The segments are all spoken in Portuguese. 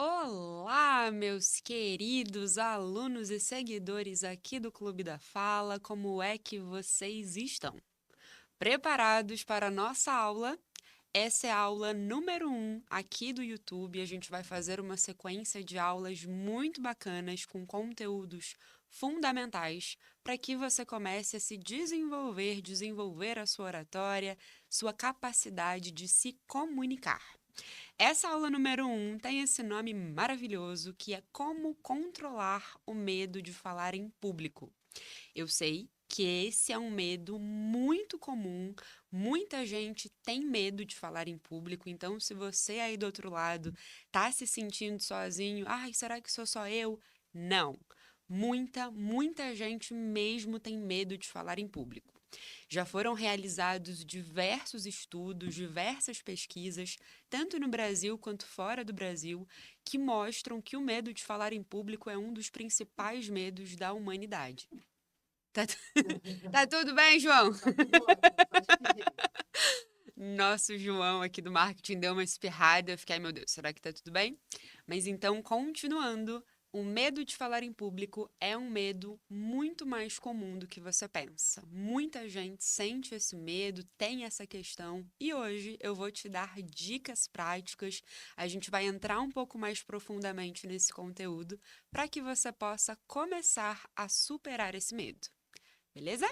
Olá, meus queridos alunos e seguidores aqui do Clube da Fala, como é que vocês estão? Preparados para a nossa aula? Essa é a aula número 1 aqui do YouTube. A gente vai fazer uma sequência de aulas muito bacanas com conteúdos fundamentais para que você comece a se desenvolver a sua oratória, sua capacidade de se comunicar. Essa aula número 1 tem esse nome maravilhoso que é Como Controlar o Medo de Falar em Público. Eu sei que esse é um medo muito comum, muita gente tem medo de falar em público, então se você aí do outro lado tá se sentindo sozinho, ai, será que sou só eu? Não. Muita gente mesmo tem medo de falar em público. Já foram realizados diversos estudos, diversas pesquisas, tanto no Brasil quanto fora do Brasil, que mostram que o medo de falar em público é um dos principais medos da humanidade. Tá, tá tudo bem, João? Tá tudo ótimo, pode pedir. Nosso João aqui do marketing deu uma espirrada. Eu fiquei, ai meu Deus, será que tá tudo bem? Mas então, continuando, o medo de falar em público é um medo muito mais comum do que você pensa. Muita gente sente esse medo, tem essa questão, e hoje eu vou te dar dicas práticas. A gente vai entrar um pouco mais profundamente nesse conteúdo para que você possa começar a superar esse medo. Beleza?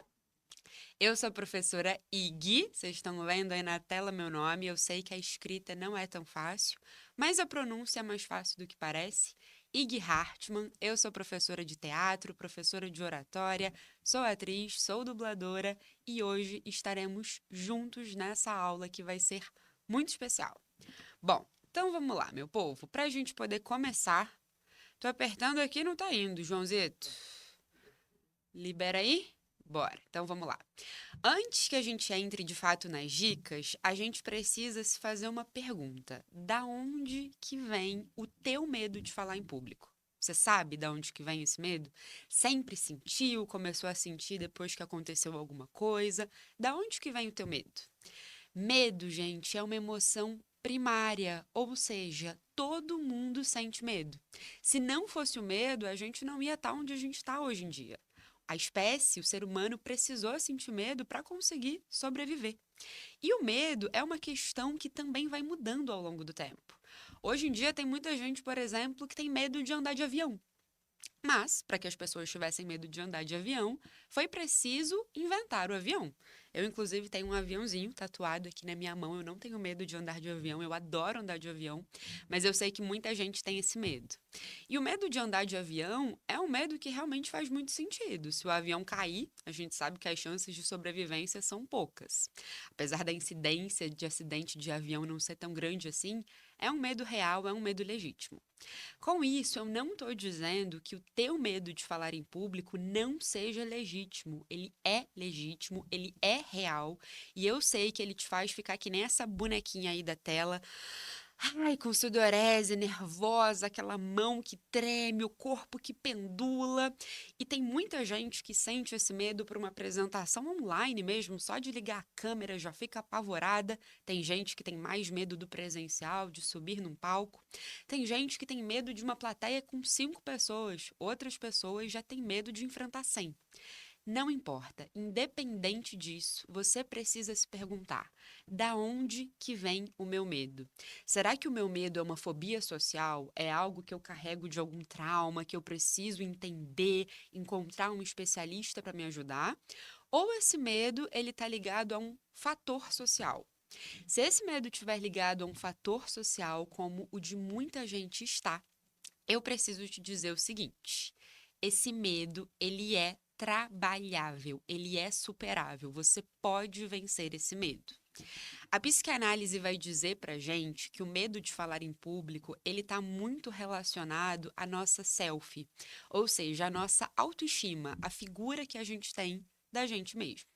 Eu sou a professora Ig, vocês estão vendo aí na tela meu nome. Eu sei que a escrita não é tão fácil, mas a pronúncia é mais fácil do que parece. Ig Hartmann, eu sou professora de teatro, professora de oratória, sou atriz, sou dubladora e hoje estaremos juntos nessa aula que vai ser muito especial. Bom, então vamos lá, meu povo. Para a gente poder começar, tô apertando aqui e não tá indo, Joãozito. Libera aí? Bora. Então vamos lá. Antes que a gente entre de fato nas dicas, a gente precisa se fazer uma pergunta. Da onde que vem o teu medo de falar em público? Você sabe da onde que vem esse medo? Sempre sentiu, começou a sentir depois que aconteceu alguma coisa? Da onde que vem o teu medo? Medo, gente, é uma emoção primária, ou seja, todo mundo sente medo. Se não fosse o medo, a gente não ia estar onde a gente está hoje em dia. A espécie, o ser humano, precisou sentir medo para conseguir sobreviver. E o medo é uma questão que também vai mudando ao longo do tempo. Hoje em dia, tem muita gente, por exemplo, que tem medo de andar de avião. Mas, para que as pessoas tivessem medo de andar de avião, foi preciso inventar o avião. Eu, inclusive, tenho um aviãozinho tatuado aqui na minha mão. Eu não tenho medo de andar de avião, eu adoro andar de avião, mas eu sei que muita gente tem esse medo. E o medo de andar de avião é um medo que realmente faz muito sentido. Se o avião cair, a gente sabe que as chances de sobrevivência são poucas. Apesar da incidência de acidente de avião não ser tão grande assim, é um medo real, é um medo legítimo. Com isso, eu não estou dizendo que o teu medo de falar em público não seja legítimo. Ele é legítimo, ele é real, e eu sei que ele te faz ficar que nem essa bonequinha aí da tela. Ai, com sudorese, nervosa, aquela mão que treme, o corpo que pendula. E tem muita gente que sente esse medo por uma apresentação online mesmo, só de ligar a câmera já fica apavorada. Tem gente que tem mais medo do presencial, de subir num palco. Tem gente que tem medo de uma plateia com 5 pessoas. Outras pessoas já têm medo de enfrentar 100. Não importa, independente disso, você precisa se perguntar: da onde que vem o meu medo? Será que o meu medo é uma fobia social? É algo que eu carrego de algum trauma que eu preciso entender, encontrar um especialista para me ajudar? Ou esse medo, ele está ligado a um fator social? Se esse medo estiver ligado a um fator social, como o de muita gente está, eu preciso te dizer o seguinte: esse medo, ele é trabalhável, ele é superável. Você pode vencer esse medo. A psicanálise vai dizer pra gente que o medo de falar em público, ele está muito relacionado à nossa self, ou seja, à nossa autoestima, a figura que a gente tem da gente mesmo.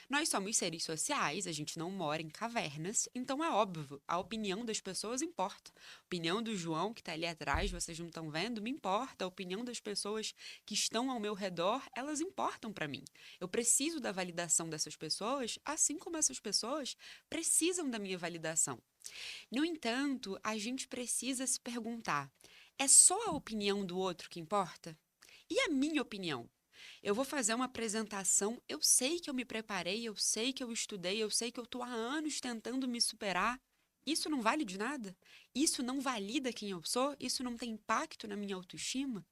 Nós somos seres sociais, a gente não mora em cavernas, então é óbvio, a opinião das pessoas importa. A opinião do João, que está ali atrás, vocês não estão vendo, me importa. A opinião das pessoas que estão ao meu redor, elas importam para mim. Eu preciso da validação dessas pessoas, assim como essas pessoas precisam da minha validação. No entanto, a gente precisa se perguntar: é só a opinião do outro que importa? E a minha opinião? Eu vou fazer uma apresentação, eu sei que eu me preparei, eu sei que eu estudei, eu sei que eu estou há anos tentando me superar. Isso não vale de nada? Isso não valida quem eu sou? Isso não tem impacto na minha autoestima?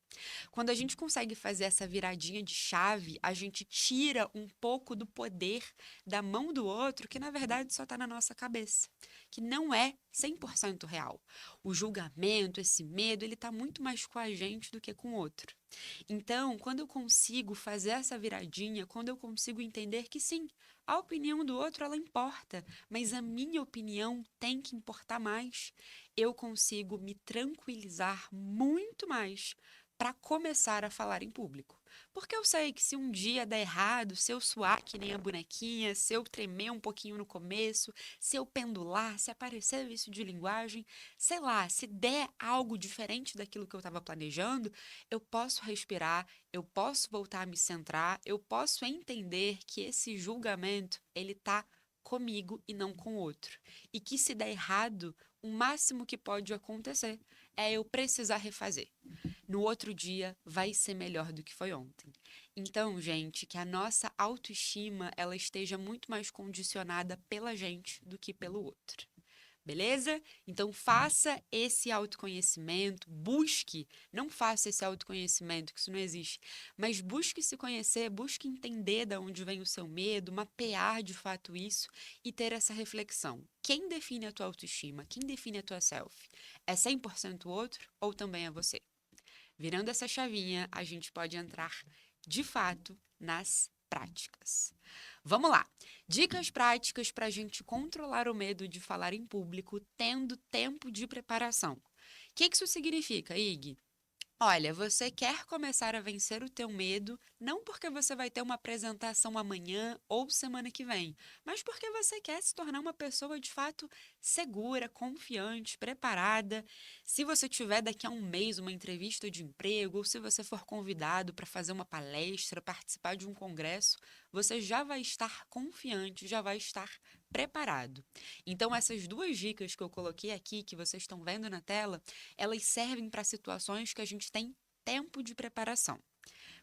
Quando a gente consegue fazer essa viradinha de chave, a gente tira um pouco do poder da mão do outro, que na verdade só está na nossa cabeça, que não é 100% real. O julgamento, esse medo, ele está muito mais com a gente do que com o outro. Então, quando eu consigo fazer essa viradinha, quando eu consigo entender que sim, a opinião do outro ela importa, mas a minha opinião tem que importar mais, eu consigo me tranquilizar muito mais para começar a falar em público. Porque eu sei que se um dia der errado, se eu suar que nem a bonequinha, se eu tremer um pouquinho no começo, se eu pendular, se aparecer vício de linguagem, sei lá, se der algo diferente daquilo que eu estava planejando, eu posso respirar, eu posso voltar a me centrar, eu posso entender que esse julgamento, ele tá comigo e não com o outro. E que se der errado, o máximo que pode acontecer é eu precisar refazer. No outro dia vai ser melhor do que foi ontem. Então, gente, que a nossa autoestima ela esteja muito mais condicionada pela gente do que pelo outro. Beleza? Então faça esse autoconhecimento, busque, não faça esse autoconhecimento, que isso não existe, mas busque se conhecer, busque entender de onde vem o seu medo, mapear de fato isso e ter essa reflexão. Quem define a tua autoestima? Quem define a tua self? É 100% o outro ou também é você? Virando essa chavinha, a gente pode entrar de fato nas práticas. Vamos lá! Dicas práticas para a gente controlar o medo de falar em público tendo tempo de preparação. O que isso significa, Ig? Olha, você quer começar a vencer o teu medo, não porque você vai ter uma apresentação amanhã ou semana que vem, mas porque você quer se tornar uma pessoa de fato segura, confiante, preparada. Se você tiver daqui a um mês uma entrevista de emprego, ou se você for convidado para fazer uma palestra, participar de um congresso, você já vai estar confiante, já vai estar preparado. Então, essas duas dicas que eu coloquei aqui, que vocês estão vendo na tela, elas servem para situações que a gente tem tempo de preparação.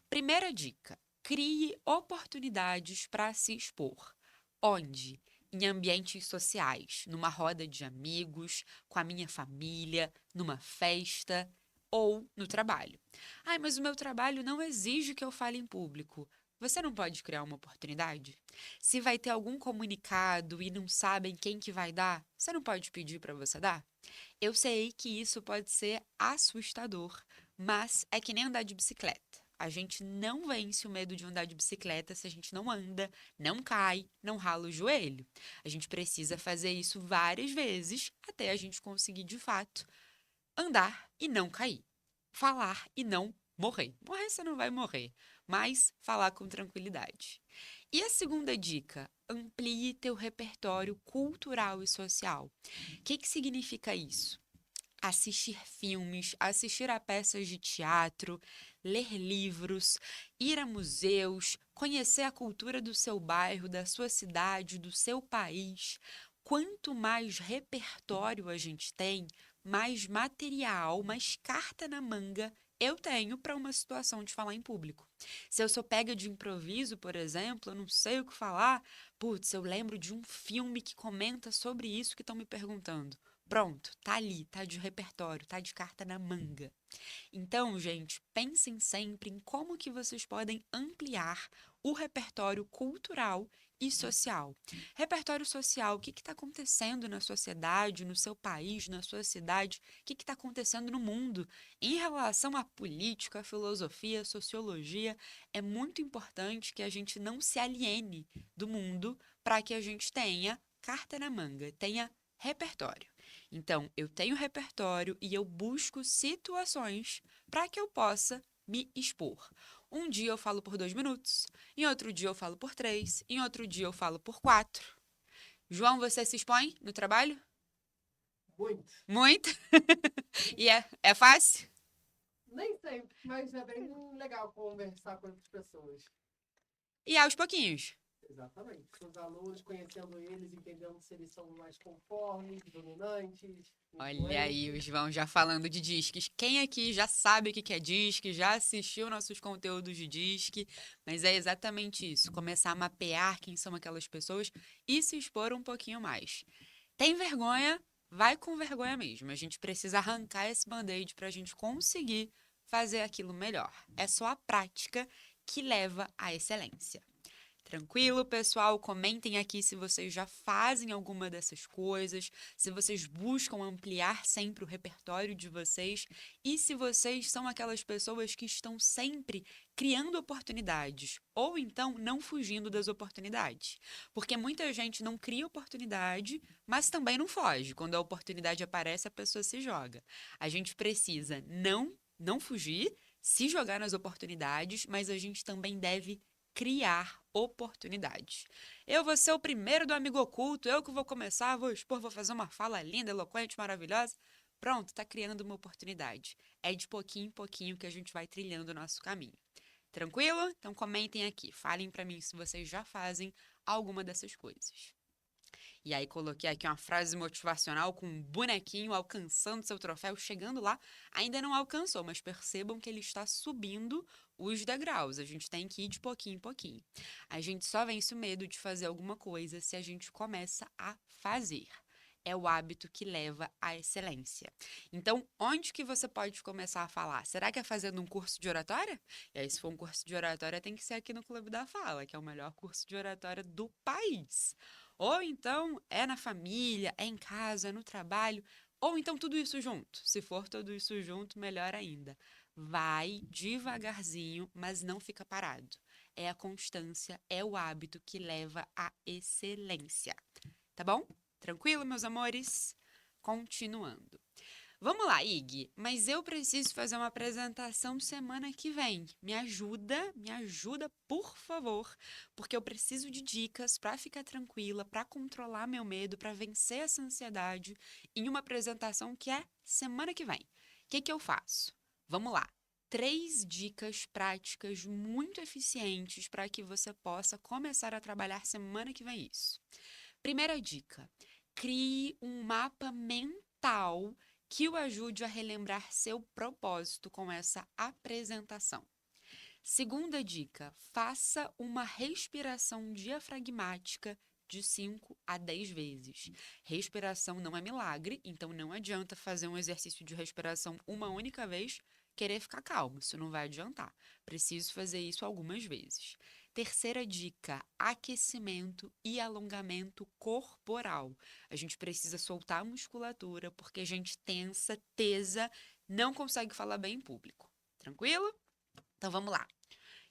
Primeira dica: crie oportunidades para se expor. Onde? Em ambientes sociais, numa roda de amigos, com a minha família, numa festa ou no trabalho. Ai, mas o meu trabalho não exige que eu fale em público. Você não pode criar uma oportunidade? Se vai ter algum comunicado e não sabem quem que vai dar, você não pode pedir para você dar? Eu sei que isso pode ser assustador, mas é que nem andar de bicicleta. A gente não vence o medo de andar de bicicleta se a gente não anda, não cai, não rala o joelho. A gente precisa fazer isso várias vezes até a gente conseguir, de fato, andar e não cair. Falar e não morrer. Morrer você não vai morrer, mas falar com tranquilidade. E a segunda dica, amplie teu repertório cultural e social. O que significa isso? Assistir filmes, assistir a peças de teatro, ler livros, ir a museus, conhecer a cultura do seu bairro, da sua cidade, do seu país. Quanto mais repertório a gente tem, mais material, mais carta na manga eu tenho para uma situação de falar em público. Se eu sou pega de improviso, por exemplo, eu não sei o que falar, putz, eu lembro de um filme que comenta sobre isso que estão me perguntando. Pronto, tá ali, tá de repertório, tá de carta na manga. Então, gente, pensem sempre em como que vocês podem ampliar o repertório cultural e social. Repertório social, o que está acontecendo na sociedade, no seu país, na sua cidade, o que está acontecendo no mundo. Em relação à política, à filosofia, à sociologia, é muito importante que a gente não se aliene do mundo para que a gente tenha carta na manga, tenha repertório. Então, eu tenho repertório e eu busco situações para que eu possa me expor. Um dia eu falo por 2 minutos, em outro dia eu falo por 3, em outro dia eu falo por 4. João, você se expõe no trabalho? Muito. Muito? E é fácil? Nem sempre, mas é bem legal conversar com outras pessoas. E aos pouquinhos. Exatamente. Com os alunos, conhecendo eles, entendendo se eles são mais conformes, dominantes, Olha aí, o influentes. João já falando de disques. Quem aqui já sabe o que que é disque, já assistiu nossos conteúdos de disque, mas é exatamente isso, começar a mapear quem são aquelas pessoas e se expor um pouquinho mais. Tem vergonha? Vai com vergonha mesmo. A gente precisa arrancar esse band-aid para a gente conseguir fazer aquilo melhor. É só a prática que leva à excelência. Tranquilo, pessoal? Comentem aqui se vocês já fazem alguma dessas coisas, se vocês buscam ampliar sempre o repertório de vocês e se vocês são aquelas pessoas que estão sempre criando oportunidades ou então não fugindo das oportunidades. Porque muita gente não cria oportunidade, mas também não foge. Quando a oportunidade aparece, a pessoa se joga. A gente precisa não fugir, se jogar nas oportunidades, mas a gente também deve criar oportunidades. Eu vou ser o primeiro do amigo oculto, eu que vou começar, vou expor, vou fazer uma fala linda, eloquente, maravilhosa. Pronto, está criando uma oportunidade. É de pouquinho em pouquinho que a gente vai trilhando o nosso caminho. Tranquilo? Então comentem aqui, falem para mim se vocês já fazem alguma dessas coisas. E aí coloquei aqui uma frase motivacional com um bonequinho alcançando seu troféu, chegando lá. Ainda não alcançou, mas percebam que ele está subindo os degraus. A gente tem que ir de pouquinho em pouquinho. A gente só vence o medo de fazer alguma coisa se a gente começa a fazer. É o hábito que leva à excelência. Então, onde que você pode começar a falar? Será que é fazendo um curso de oratória? E aí, se for um curso de oratória, tem que ser aqui no Clube da Fala, que é o melhor curso de oratória do país. Ou então é na família, é em casa, é no trabalho, ou então tudo isso junto. Se for tudo isso junto, melhor ainda. Vai devagarzinho, mas não fica parado. É a constância, é o hábito que leva à excelência. Tá bom? Tranquilo, meus amores? Continuando. Vamos lá, Ig, mas eu preciso fazer uma apresentação semana que vem. Me ajuda, por favor, porque eu preciso de dicas para ficar tranquila, para controlar meu medo, para vencer essa ansiedade em uma apresentação que é semana que vem. O que que eu faço? Vamos lá. 3 dicas práticas muito eficientes para que você possa começar a trabalhar semana que vem isso. Primeira dica: crie um mapa mental que o ajude a relembrar seu propósito com essa apresentação. Segunda dica: faça uma respiração diafragmática de 5 a 10 vezes. Respiração não é milagre, então não adianta fazer um exercício de respiração uma única vez, querer ficar calmo, isso não vai adiantar. Preciso fazer isso algumas vezes. Terceira dica: aquecimento e alongamento corporal. A gente precisa soltar a musculatura porque a gente tensa, tesa, não consegue falar bem em público. Tranquilo? Então vamos lá.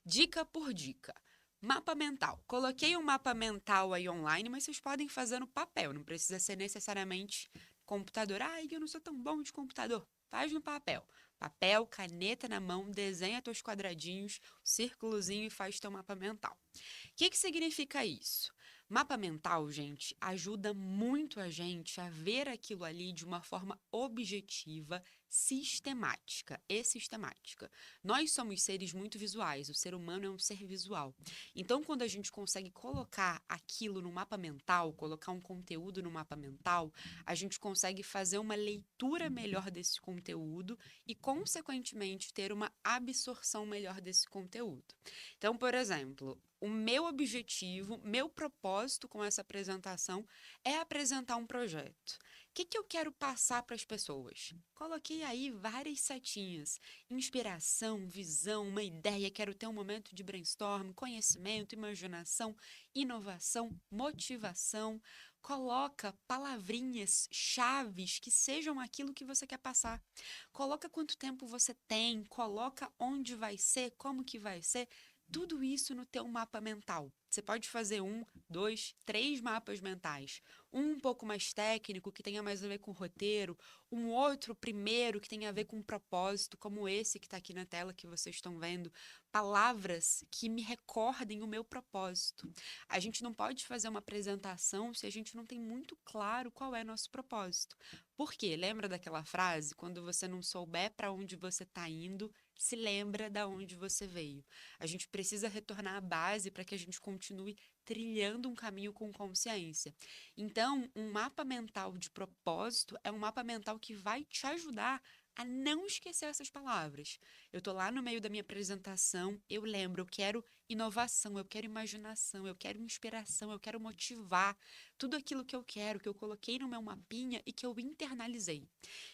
Dica por dica. Mapa mental. Coloquei um mapa mental aí online, mas vocês podem fazer no papel, não precisa ser necessariamente computador. Ai, eu não sou tão bom de computador. Faz no papel. Papel, caneta na mão, desenha teus quadradinhos, círculozinho e faz teu mapa mental. O que que significa isso? Mapa mental, gente, ajuda muito a gente a ver aquilo ali de uma forma objetiva, sistemática e sistemática. Nós somos seres muito visuais, o ser humano é um ser visual. Então, quando a gente consegue colocar aquilo no mapa mental, colocar um conteúdo no mapa mental, a gente consegue fazer uma leitura melhor desse conteúdo e, consequentemente, ter uma absorção melhor desse conteúdo. Então, por exemplo, o meu objetivo, meu propósito com essa apresentação é apresentar um projeto. O que que eu quero passar para as pessoas? Coloquei aí várias setinhas: inspiração, visão, uma ideia, quero ter um momento de brainstorm, conhecimento, imaginação, inovação, motivação. Coloca palavrinhas, chaves que sejam aquilo que você quer passar. Coloca quanto tempo você tem, coloca onde vai ser, como que vai ser. tudo isso no teu mapa mental. Você pode fazer 1, 2, 3 mapas mentais. Um pouco mais técnico, que tenha mais a ver com roteiro, um outro primeiro que tenha a ver com propósito, como esse que está aqui na tela que vocês estão vendo. Palavras que me recordem o meu propósito. A gente não pode fazer uma apresentação se a gente não tem muito claro qual é nosso propósito. Por quê? Lembra daquela frase? Quando você não souber para onde você está indo, se lembra da onde você veio. A gente precisa retornar à base para que a gente continue trilhando um caminho com consciência. Então, um mapa mental de propósito é um mapa mental que vai te ajudar a não esquecer essas palavras. Eu tô lá no meio da minha apresentação, eu lembro, eu quero inovação, eu quero imaginação, eu quero inspiração, eu quero motivar, tudo aquilo que eu quero, que eu coloquei no meu mapinha e que eu internalizei.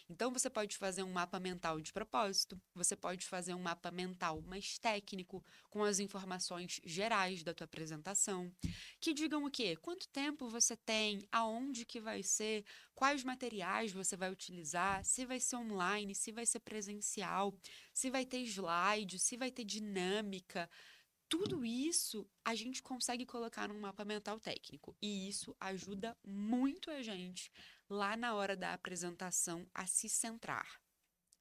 Então, você pode fazer um mapa mental de propósito, você pode fazer um mapa mental mais técnico, com as informações gerais da tua apresentação, que digam o quê? Quanto tempo você tem, aonde que vai ser, quais materiais você vai utilizar, se vai ser online, se vai ser presencial, se vai ter slide, se vai ter dinâmica. Tudo isso a gente consegue colocar num mapa mental técnico e isso ajuda muito a gente lá na hora da apresentação a se centrar.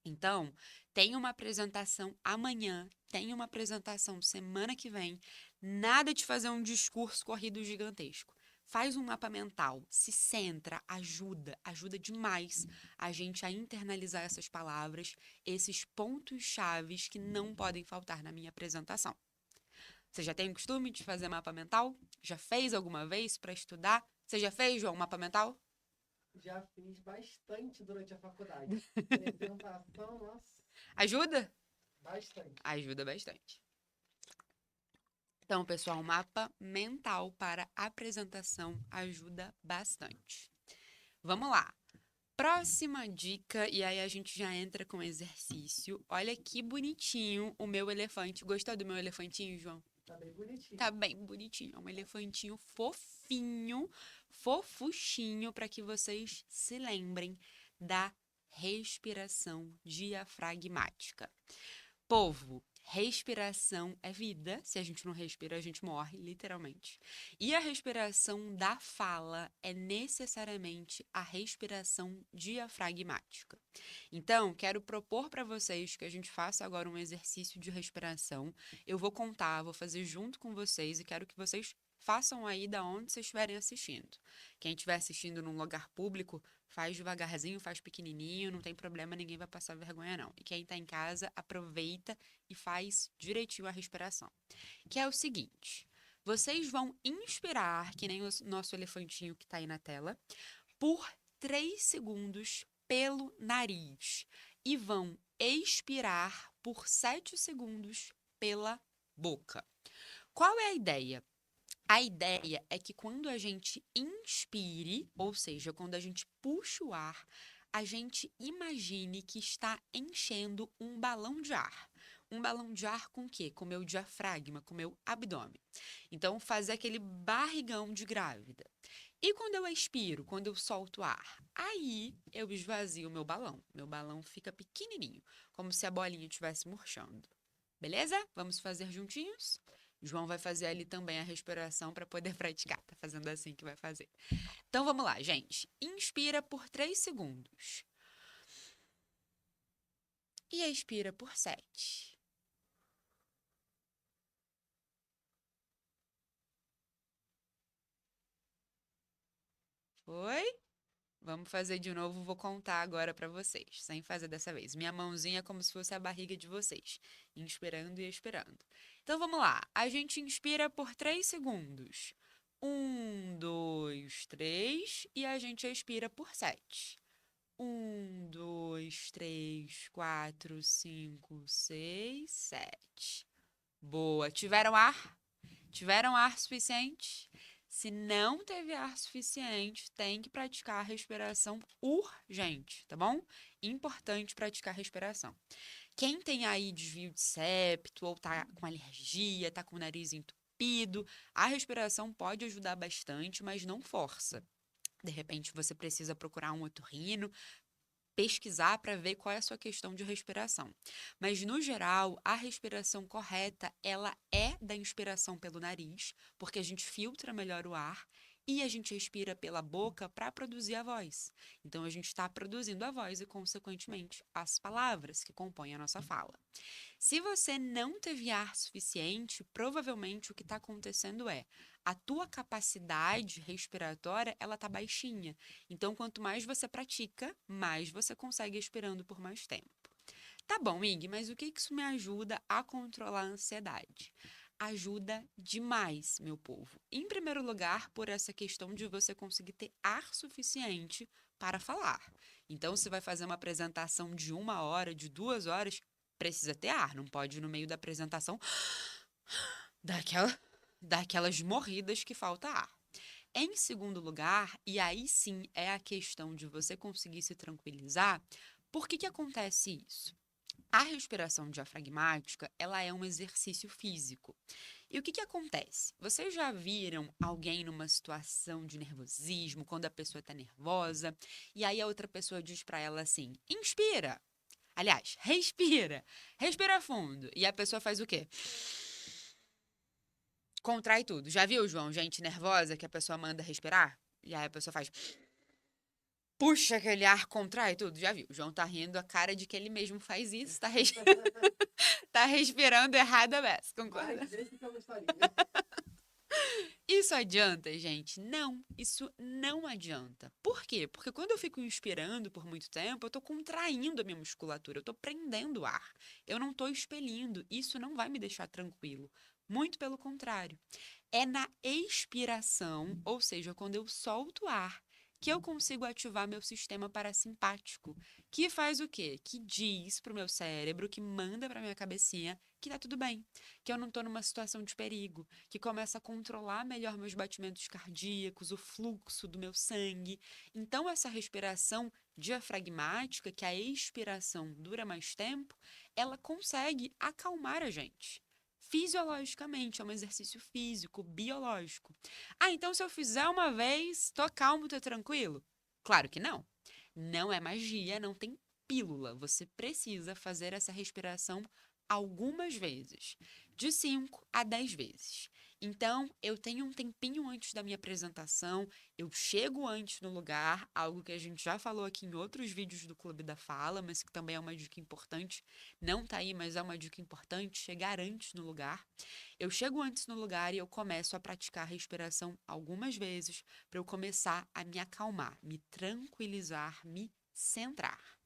Então, tem uma apresentação amanhã, tem uma apresentação semana que vem, nada de fazer um discurso corrido gigantesco. Faz um mapa mental, se centra, ajuda demais a gente a internalizar essas palavras, esses pontos chaves que não podem faltar na minha apresentação. Você já tem o costume de fazer mapa mental? Já fez alguma vez para estudar? Você já fez, João, mapa mental? Já fiz bastante durante a faculdade. Apresentação, nossa, Ajuda? bastante. Ajuda bastante. Então, pessoal, mapa mental para apresentação ajuda bastante. Vamos lá. Próxima dica, e aí a gente já entra com exercício. Olha que bonitinho o meu elefante. Gostou do meu elefantinho, João? Tá bem bonitinho. Tá bem bonitinho. É um elefantinho fofinho, fofuchinho, para que vocês se lembrem da respiração diafragmática. Povo, respiração é vida. Se a gente não respira, a gente morre, literalmente. E a respiração da fala é necessariamente a respiração diafragmática. Então, quero propor para vocês que a gente faça agora um exercício de respiração. Eu vou contar, vou fazer junto com vocês e quero que vocês façam aí da onde vocês estiverem assistindo. Quem estiver assistindo num lugar público, faz devagarzinho, faz pequenininho, não tem problema, ninguém vai passar vergonha não. E quem está em casa, aproveita e faz direitinho a respiração. Que é o seguinte, vocês vão inspirar, que nem o nosso elefantinho que está aí na tela, por 3 segundos pelo nariz e vão expirar por 7 segundos pela boca. Qual é a ideia? A ideia é que quando a gente inspire, ou seja, quando a gente puxa o ar, a gente imagine que está enchendo um balão de ar. Um balão de ar com o quê? Com o meu diafragma, com o meu abdômen. Então, fazer aquele barrigão de grávida. E quando eu expiro, quando eu solto o ar, aí eu esvazio o meu balão. Meu balão fica pequenininho, como se a bolinha estivesse murchando. Beleza? Vamos fazer juntinhos? João vai fazer ali também a respiração para poder praticar. Tá fazendo assim que vai fazer. Então vamos lá, gente. Inspira por 3 segundos. E expira por 7. Foi? Vamos fazer de novo, vou contar agora para vocês, sem fazer dessa vez. Minha mãozinha é como se fosse a barriga de vocês, inspirando e expirando. Então vamos lá, a gente inspira por 3 segundos. 1, 2, 3 e a gente expira por 7. 1, 2, 3, 4, 5, 6, 7. Boa. Tiveram ar? Tiveram ar suficiente? Se não teve ar suficiente, tem que praticar a respiração urgente, tá bom? Importante praticar a respiração. Quem tem aí desvio de septo, ou tá com alergia, tá com o nariz entupido, a respiração pode ajudar bastante, mas não força. De repente, você precisa procurar um otorrino pesquisar para ver qual é a sua questão de respiração. Mas, no geral, a respiração correta, ela é da inspiração pelo nariz, porque a gente filtra melhor o ar, e a gente expira pela boca para produzir a voz. Então, a gente está produzindo a voz e, consequentemente, as palavras que compõem a nossa fala. Se você não teve ar suficiente, provavelmente o que está acontecendo é a tua capacidade respiratória ela está baixinha. Então, quanto mais você pratica, mais você consegue respirando por mais tempo. Tá bom, Ig, mas o que isso me ajuda a controlar a ansiedade? Ajuda demais, meu povo. Em primeiro lugar, por essa questão de você conseguir ter ar suficiente para falar. Então, se vai fazer uma apresentação de 1 hora, de 2 horas, precisa ter ar. Não pode, no meio da apresentação, daquela, daquelas morridas que falta ar. Em segundo lugar, e aí sim é a questão de você conseguir se tranquilizar, por que acontece isso? A respiração diafragmática, ela é um exercício físico. E o que acontece? Vocês já viram alguém numa situação de nervosismo, quando a pessoa está nervosa, e aí a outra pessoa diz para ela assim: inspira. Aliás, respira. Respira fundo. E a pessoa faz o quê? Contrai tudo. Já viu, João? Gente nervosa que a pessoa manda respirar? E aí a pessoa faz. Puxa aquele ar, contrai tudo. Já viu? O João tá rindo a cara de que ele mesmo faz isso. Tá respirando errado a beça, concorda? Mas deixa que eu gostaria. Isso adianta, gente? Não, isso não adianta. Por quê? Porque quando eu fico inspirando por muito tempo, eu tô contraindo a minha musculatura, eu tô prendendo o ar. Eu não tô expelindo. Isso não vai me deixar tranquilo. Muito pelo contrário. É na expiração, ou seja, quando eu solto o ar, que eu consigo ativar meu sistema parasimpático, que faz o quê? Que diz pro meu cérebro, que manda pra minha cabecinha que tá tudo bem, que eu não tô numa situação de perigo, que começa a controlar melhor meus batimentos cardíacos, o fluxo do meu sangue. Então, essa respiração diafragmática, que a expiração dura mais tempo, ela consegue acalmar a gente. Fisiologicamente, é um exercício físico, biológico. Ah, então se eu fizer uma vez, tô calmo, tô tranquilo? Claro que não. Não é magia, não tem pílula. Você precisa fazer essa respiração algumas vezes, de 5 a 10 vezes. Então, eu tenho um tempinho antes da minha apresentação, eu chego antes no lugar, algo que a gente já falou aqui em outros vídeos do Clube da Fala, mas que também é uma dica importante. Não tá aí, mas é uma dica importante, chegar antes no lugar. Eu chego antes no lugar e eu começo a praticar a respiração algumas vezes para eu começar a me acalmar, me tranquilizar, me centrar.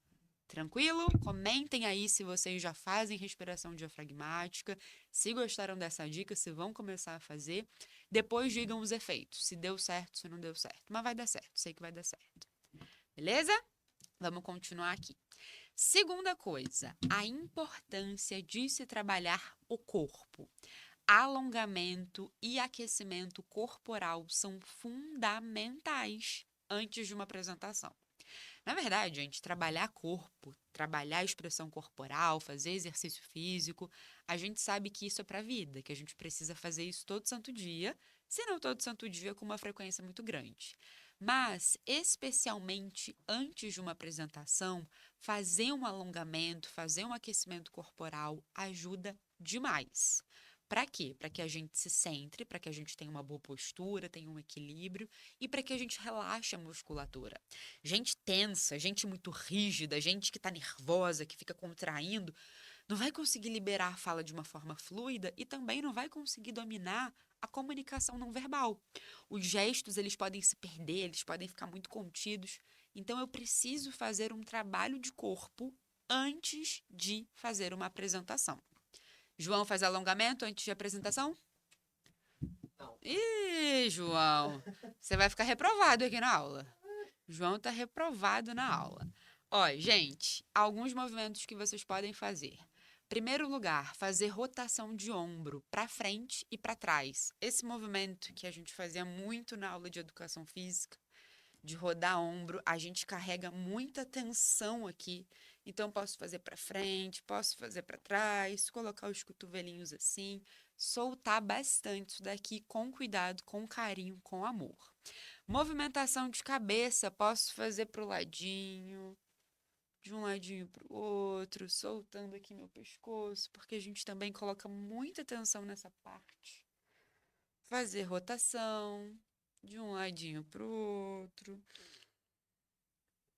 Tranquilo? Comentem aí se vocês já fazem respiração diafragmática, se gostaram dessa dica, se vão começar a fazer. Depois digam os efeitos, se deu certo, se não deu certo. Mas vai dar certo, sei que vai dar certo. Beleza? Vamos continuar aqui. Segunda coisa, a importância de se trabalhar o corpo. Alongamento e aquecimento corporal são fundamentais antes de uma apresentação. Na verdade, gente, trabalhar corpo, trabalhar a expressão corporal, fazer exercício físico, a gente sabe que isso é para a vida, que a gente precisa fazer isso todo santo dia, se não todo santo dia, com uma frequência muito grande. Mas, especialmente antes de uma apresentação, fazer um alongamento, fazer um aquecimento corporal ajuda demais. Para quê? Para que a gente se centre, para que a gente tenha uma boa postura, tenha um equilíbrio e para que a gente relaxe a musculatura. Gente tensa, gente muito rígida, gente que está nervosa, que fica contraindo, não vai conseguir liberar a fala de uma forma fluida e também não vai conseguir dominar a comunicação não verbal. Os gestos, eles podem se perder, eles podem ficar muito contidos. Então, eu preciso fazer um trabalho de corpo antes de fazer uma apresentação. João faz alongamento antes de apresentação? Não. Ih, João, você vai ficar reprovado aqui na aula. João tá reprovado na aula. Ó, gente, alguns movimentos que vocês podem fazer. Primeiro lugar, fazer rotação de ombro para frente e para trás. Esse movimento que a gente fazia muito na aula de educação física, de rodar ombro, a gente carrega muita tensão aqui. Então, posso fazer para frente, posso fazer para trás, colocar os cotovelinhos assim, soltar bastante isso daqui com cuidado, com carinho, com amor. Movimentação de cabeça, posso fazer para o ladinho, de um ladinho para o outro, soltando aqui meu pescoço, porque a gente também coloca muita atenção nessa parte. Fazer rotação de um ladinho para o outro.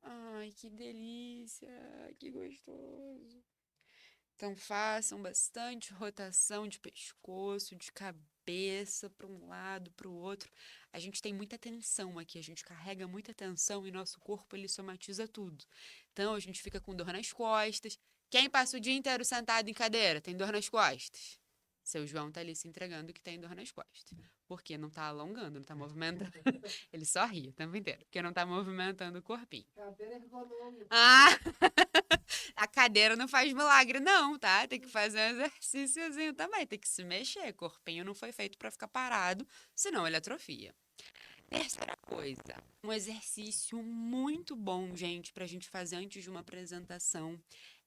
Ai, que delícia, que gostoso. Então façam bastante rotação de pescoço, de cabeça para um lado, para o outro. A gente tem muita tensão aqui, a gente carrega muita tensão e nosso corpo ele somatiza tudo. Então a gente fica com dor nas costas. Quem passa o dia inteiro sentado em cadeira tem dor nas costas? Seu João tá ali se entregando que tem dor nas costas. Porque não tá alongando, não tá movimentando. Ele só ri o tempo inteiro, porque não tá movimentando o corpinho. Cadeira ergonômica. Ah! A cadeira não faz milagre, não, tá? Tem que fazer um exercíciozinho também, tem que se mexer. O corpinho não foi feito pra ficar parado, senão ele atrofia. Terceira coisa, um exercício muito bom, gente, pra gente fazer antes de uma apresentação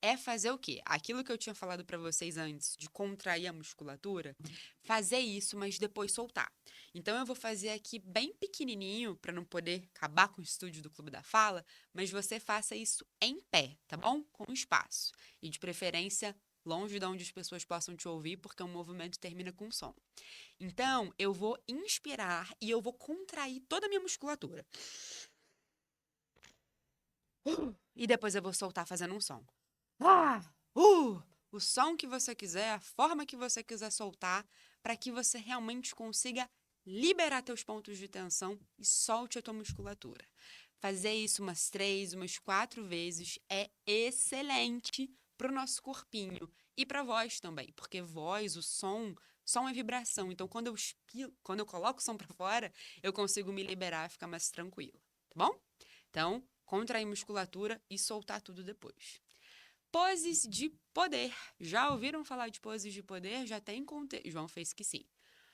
é fazer o quê? Aquilo que eu tinha falado pra vocês antes, de contrair a musculatura, fazer isso, mas depois soltar. Então eu vou fazer aqui bem pequenininho pra não poder acabar com o estúdio do Clube da Fala, mas você faça isso em pé, tá bom? Com espaço e de preferência longe de onde as pessoas possam te ouvir, porque o movimento termina com som. Então, eu vou inspirar e eu vou contrair toda a minha musculatura. E depois eu vou soltar fazendo um som. Ah! O som que você quiser, a forma que você quiser soltar, para que você realmente consiga liberar teus pontos de tensão e solte a tua musculatura. Fazer isso umas 3, umas 4 vezes é excelente para o nosso corpinho e para a voz também, porque voz, o som é vibração. Então, quando eu coloco o som para fora, eu consigo me liberar e ficar mais tranquila, tá bom? Então, contrair musculatura e soltar tudo depois. Poses de poder. Já ouviram falar de poses de poder? Já tem contexto. João fez que sim.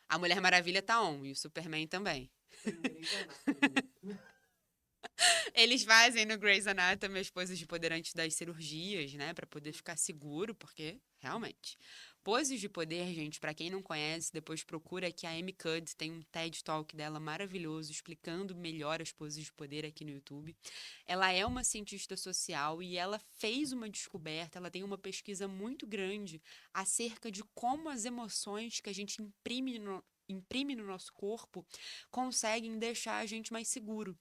A Mulher Maravilha tá on e o Superman também. Eles fazem no Grey's Anatomy as poses de poder antes das cirurgias, né? Pra poder ficar seguro, porque, realmente. Poses de poder, gente, pra quem não conhece, depois procura que a Amy Cuddy tem um TED Talk dela maravilhoso, explicando melhor as poses de poder aqui no YouTube. Ela é uma cientista social e ela fez uma descoberta, ela tem uma pesquisa muito grande acerca de como as emoções que a gente imprime no nosso corpo conseguem deixar a gente mais seguro.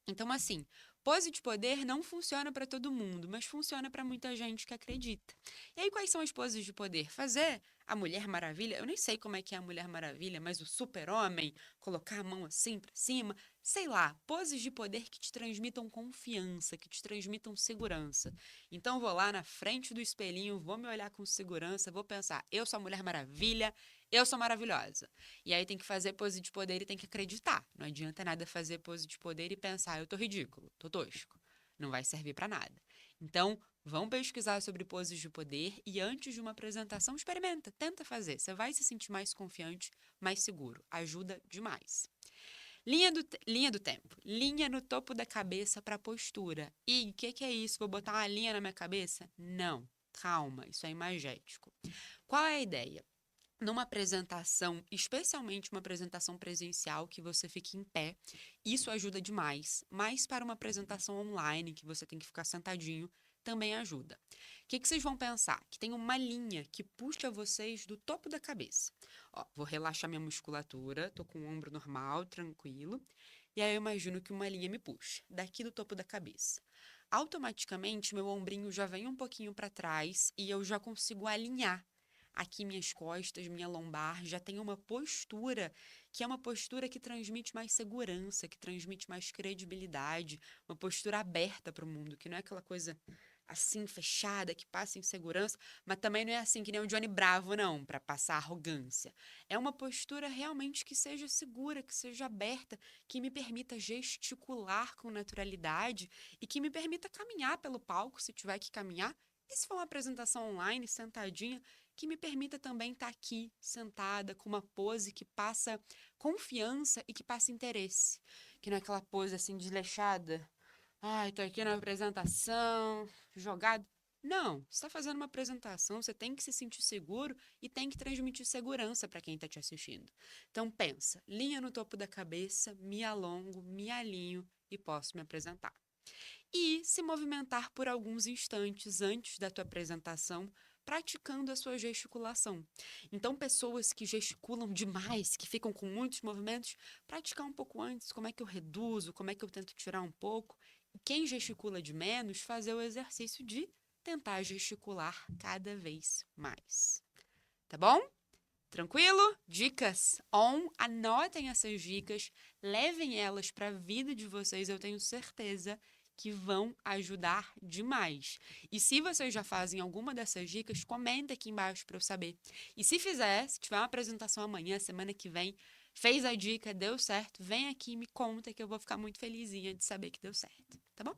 Então, assim, pose de poder não funciona para todo mundo, mas funciona para muita gente que acredita. E aí, quais são as poses de poder? Fazer a Mulher Maravilha, eu nem sei como é que é a Mulher Maravilha, mas o Super-Homem, colocar a mão assim para cima, sei lá, poses de poder que te transmitam confiança, que te transmitam segurança. Então, vou lá na frente do espelhinho, vou me olhar com segurança, vou pensar, eu sou a Mulher Maravilha, eu sou maravilhosa. E aí tem que fazer pose de poder e tem que acreditar. Não adianta nada fazer pose de poder e pensar, eu tô ridículo, tô tosco. Não vai servir pra nada. Então, vão pesquisar sobre poses de poder e antes de uma apresentação, experimenta, tenta fazer. Você vai se sentir mais confiante, mais seguro. Ajuda demais. Linha do tempo. Linha no topo da cabeça para postura. E o que é isso? Vou botar uma linha na minha cabeça? Não. Calma, isso é imagético. Qual é a ideia? Numa apresentação, especialmente uma apresentação presencial, que você fique em pé, isso ajuda demais. Mas para uma apresentação online, que você tem que ficar sentadinho, também ajuda. O que vocês vão pensar? Que tem uma linha que puxa vocês do topo da cabeça. Ó, vou relaxar minha musculatura, tô com o ombro normal, tranquilo. E aí eu imagino que uma linha me puxa, daqui do topo da cabeça. Automaticamente, meu ombrinho já vem um pouquinho para trás e eu já consigo alinhar aqui minhas costas, minha lombar, já tem uma postura que é uma postura que transmite mais segurança, que transmite mais credibilidade, uma postura aberta para o mundo, que não é aquela coisa assim fechada que passa insegurança, mas também não é assim que nem o Johnny Bravo não, para passar arrogância. É uma postura realmente que seja segura, que seja aberta, que me permita gesticular com naturalidade e que me permita caminhar pelo palco se tiver que caminhar. E se for uma apresentação online, sentadinha, que me permita também estar aqui, sentada, com uma pose que passa confiança e que passa interesse. Que não é aquela pose assim desleixada. Ai, tô aqui na apresentação, jogado. Não, você está fazendo uma apresentação, você tem que se sentir seguro e tem que transmitir segurança para quem está te assistindo. Então pensa, linha no topo da cabeça, me alongo, me alinho e posso me apresentar. e se movimentar por alguns instantes antes da tua apresentação, praticando a sua gesticulação. Então, pessoas que gesticulam demais, que ficam com muitos movimentos, praticar um pouco antes, como é que eu reduzo, como é que eu tento tirar um pouco. E quem gesticula de menos, fazer o exercício de tentar gesticular cada vez mais. Tá bom? Tranquilo? Dicas on, anotem essas dicas, levem elas para a vida de vocês, eu tenho certeza que vão ajudar demais. E se vocês já fazem alguma dessas dicas, comenta aqui embaixo para eu saber. E se fizer, se tiver uma apresentação amanhã, semana que vem, fez a dica, deu certo, vem aqui e me conta que eu vou ficar muito felizinha de saber que deu certo, tá bom?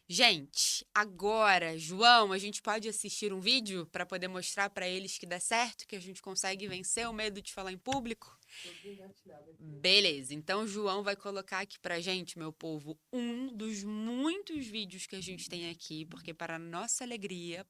Gente, agora, João, a gente pode assistir um vídeo para poder mostrar para eles que dá certo, que a gente consegue vencer o medo de falar em público? Tudo engatilhado aqui. Beleza, então o João vai colocar aqui pra gente, meu povo, um dos muitos vídeos que a gente tem aqui, porque para nossa alegria,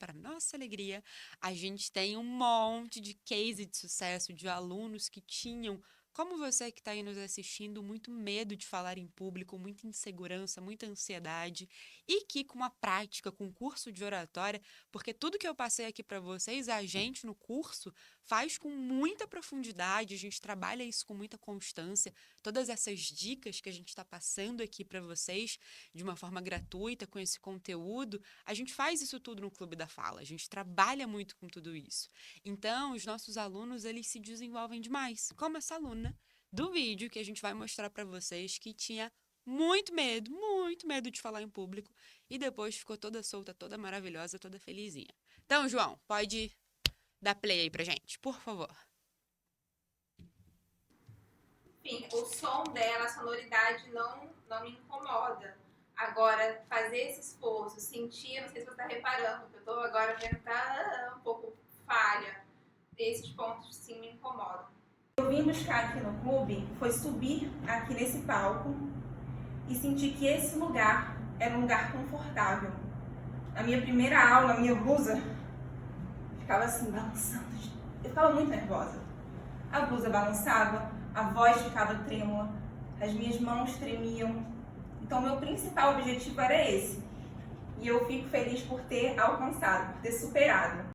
a gente tem um monte de case de sucesso de alunos que tinham, como você que está aí nos assistindo, muito medo de falar em público, muita insegurança, muita ansiedade, e que com a prática, com o curso de oratória, porque tudo que eu passei aqui para vocês, a gente no curso faz com muita profundidade, a gente trabalha isso com muita constância. Todas essas dicas que a gente está passando aqui para vocês de uma forma gratuita, com esse conteúdo, a gente faz isso tudo no Clube da Fala, a gente trabalha muito com tudo isso. Então, os nossos alunos, eles se desenvolvem demais, como essa aluna do vídeo que a gente vai mostrar para vocês que tinha muito medo de falar em público e depois ficou toda solta, toda maravilhosa, toda felizinha. Então, João, pode dar play aí pra gente, por favor. Enfim, o som dela, a sonoridade não me incomoda. Agora, fazer esse esforço, sentir, não sei se você está reparando, que eu estou agora vendo que tá um pouco falha. Esses pontos sim me incomodam. Eu vim buscar aqui no clube, foi subir aqui nesse palco e sentir que esse lugar era um lugar confortável. Na minha primeira aula, a minha blusa ficava assim, balançando. Eu ficava muito nervosa. A blusa balançava, a voz ficava trêmula, as minhas mãos tremiam. Então, meu principal objetivo era esse. E eu fico feliz por ter alcançado, por ter superado.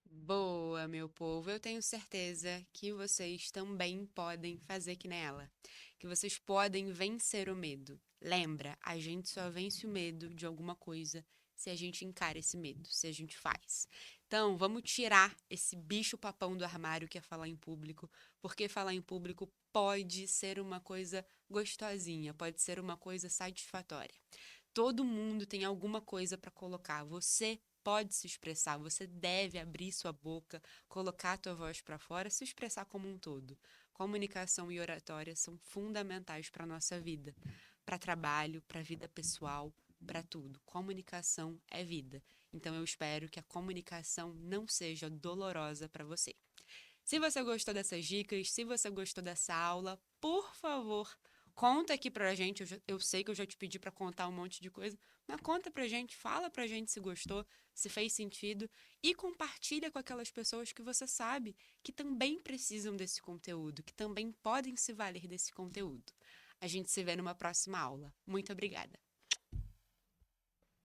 Boa, meu povo. Eu tenho certeza que vocês também podem fazer que nela, que vocês podem vencer o medo. Lembra, a gente só vence o medo de alguma coisa se a gente encara esse medo, se a gente faz. Então, vamos tirar esse bicho-papão do armário que é falar em público, porque falar em público pode ser uma coisa gostosinha, pode ser uma coisa satisfatória. Todo mundo tem alguma coisa para colocar. Você pode se expressar, você deve abrir sua boca, colocar a tua voz para fora, se expressar como um todo. Comunicação e oratória são fundamentais para a nossa vida, para trabalho, para a vida pessoal, para tudo. Comunicação é vida. Então eu espero que a comunicação não seja dolorosa para você. Se você gostou dessas dicas, se você gostou dessa aula, por favor, conta aqui pra gente. Eu sei que eu já te pedi pra contar um monte de coisa, mas conta pra gente, fala pra gente se gostou, se fez sentido e compartilha com aquelas pessoas que você sabe que também precisam desse conteúdo, que também podem se valer desse conteúdo. A gente se vê numa próxima aula. Muito obrigada!